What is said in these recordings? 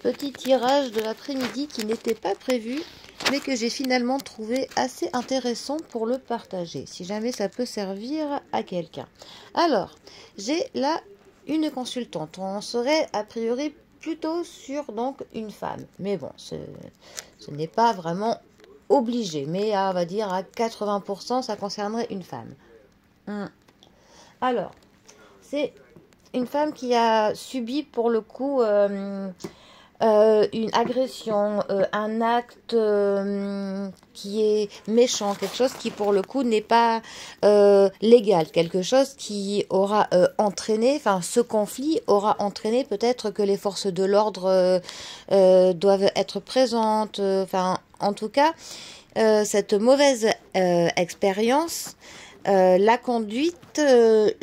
petit tirage de l'après-midi qui n'était pas prévu, mais que j'ai finalement trouvé assez intéressant pour le partager, si jamais ça peut servir à quelqu'un. Alors, j'ai là une consultante. On serait a priori plutôt sur donc une femme. Mais bon, ce n'est pas vraiment obligé, mais on va dire à 80%, ça concernerait une femme. Alors, c'est une femme qui a subi pour le coup une agression, un acte qui est méchant, quelque chose qui pour le coup n'est pas légal, quelque chose qui aura entraîné, enfin ce conflit aura entraîné peut-être que les forces de l'ordre doivent être présentes, enfin en tout cas cette mauvaise expérience l'a conduite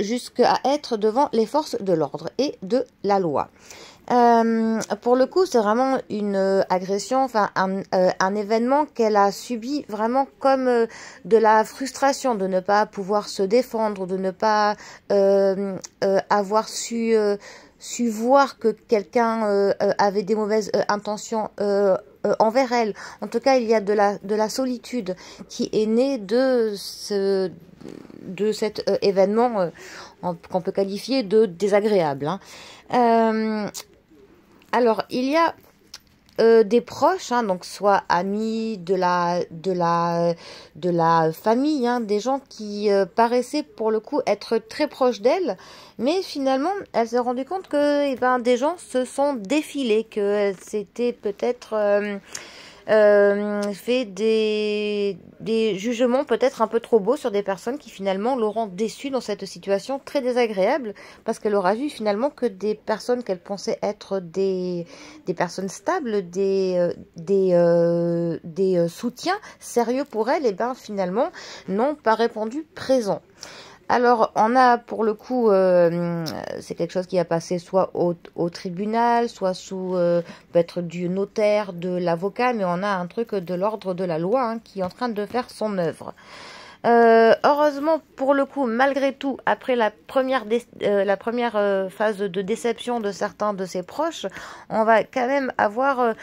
jusqu'à être devant les forces de l'ordre et de la loi. Pour le coup, c'est vraiment une agression, enfin un événement qu'elle a subi vraiment comme de la frustration de ne pas pouvoir se défendre, de ne pas avoir su voir que quelqu'un avait des mauvaises intentions envers elle. En tout cas, il y a de la solitude qui est née de cet événement qu'on peut qualifier de désagréable. Alors, il y a des proches, donc soit amis de la famille, des gens qui paraissaient pour le coup être très proches d'elle, mais finalement, elle s'est rendue compte que des gens se sont défilés, que c'était peut-être fait des jugements peut-être un peu trop beaux sur des personnes qui finalement l'auront déçue dans cette situation très désagréable, parce qu'elle aura vu finalement que des personnes qu'elle pensait être des personnes stables, des soutiens sérieux pour elle, et finalement n'ont pas répondu présent. Alors, on a pour le coup, c'est quelque chose qui a passé soit au tribunal, soit sous peut-être du notaire, de l'avocat, mais on a un truc de l'ordre de la loi qui est en train de faire son œuvre. Heureusement pour le coup, malgré tout, après la première phase de déception de certains de ses proches, on va quand même avoir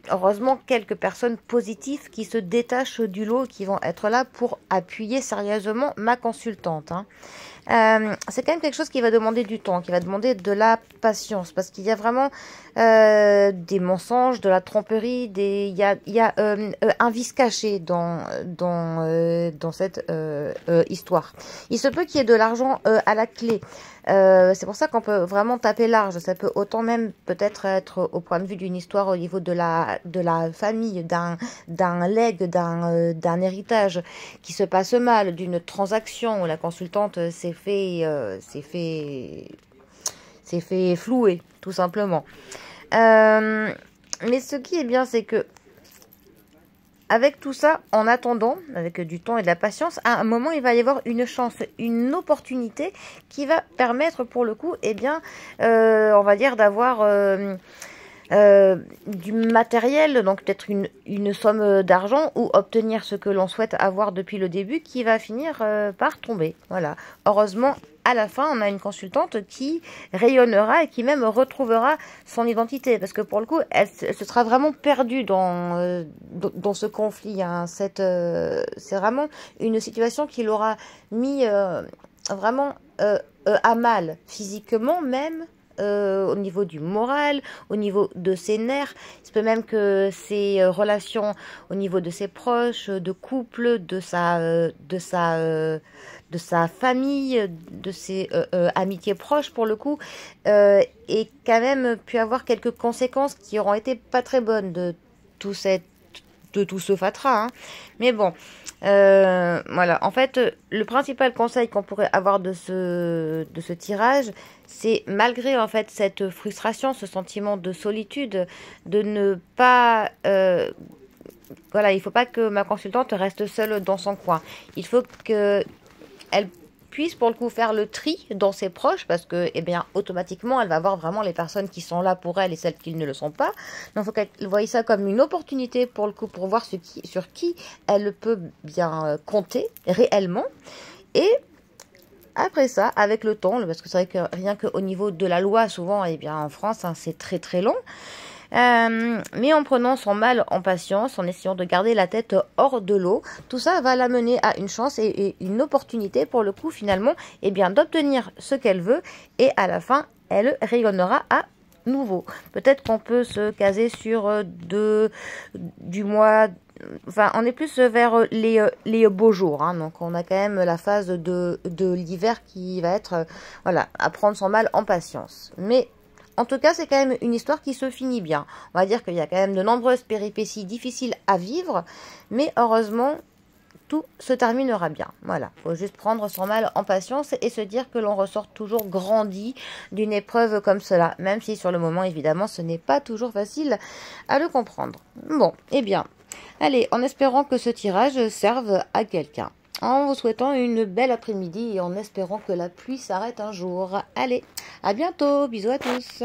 heureusement quelques personnes positives qui se détachent du lot, qui vont être là pour appuyer sérieusement ma consultante. C'est quand même quelque chose qui va demander du temps, qui va demander de la patience, parce qu'il y a vraiment des mensonges, de la tromperie, il y a un vice caché dans cette histoire. Il se peut qu'il y ait de l'argent à la clé. C'est pour ça qu'on peut vraiment taper large. Ça peut autant même peut-être être au point de vue d'une histoire au niveau de la famille, d'un legs, d'un héritage qui se passe mal, d'une transaction où la consultante s'est fait flouer, tout simplement. Mais ce qui est bien, c'est que avec tout ça, en attendant, avec du temps et de la patience, à un moment, il va y avoir une chance, une opportunité qui va permettre, pour le coup, on va dire, d'avoir du matériel, donc peut-être une somme d'argent, ou obtenir ce que l'on souhaite avoir depuis le début, qui va finir par tomber. Voilà. Heureusement, à la fin, on a une consultante qui rayonnera et qui même retrouvera son identité, parce que pour le coup, elle se sera vraiment perdue dans ce conflit. C'est vraiment une situation qui l'aura mis vraiment à mal, physiquement même, au niveau du moral, au niveau de ses nerfs. Il se peut même que ses relations au niveau de ses proches, de couple, de sa famille, de ses amitiés proches pour le coup, et quand même pu avoir quelques conséquences qui auront été pas très bonnes de tout ce fatras. Mais bon, voilà. En fait, le principal conseil qu'on pourrait avoir de ce tirage, c'est malgré en fait cette frustration, ce sentiment de solitude, de ne pas voilà, il faut pas que ma consultante reste seule dans son coin. Il faut que elle puisse pour le coup faire le tri dans ses proches, parce que automatiquement elle va voir vraiment les personnes qui sont là pour elle et celles qui ne le sont pas. Donc il faut qu'elle voie ça comme une opportunité pour le coup, pour voir sur qui elle peut bien compter réellement, et après ça, avec le temps, parce que c'est vrai que rien qu'au niveau de la loi, souvent, eh bien, en France, hein, c'est très très long. Mais en prenant son mal en patience, en essayant de garder la tête hors de l'eau, tout ça va l'amener à une chance et une opportunité pour le coup finalement, eh bien d'obtenir ce qu'elle veut et à la fin, elle rayonnera à nouveau. Peut-être qu'on peut se caser sur du mois. Enfin, on est plus vers les beaux jours, hein, donc on a quand même la phase de l'hiver qui va être, voilà, à prendre son mal en patience. Mais en tout cas, c'est quand même une histoire qui se finit bien. On va dire qu'il y a quand même de nombreuses péripéties difficiles à vivre, mais heureusement, tout se terminera bien. Voilà, faut juste prendre son mal en patience et se dire que l'on ressort toujours grandi d'une épreuve comme cela, même si sur le moment, évidemment, ce n'est pas toujours facile à le comprendre. Bon, eh bien, allez, en espérant que ce tirage serve à quelqu'un. En vous souhaitant une belle après-midi et en espérant que la pluie s'arrête un jour. Allez, à bientôt, bisous à tous.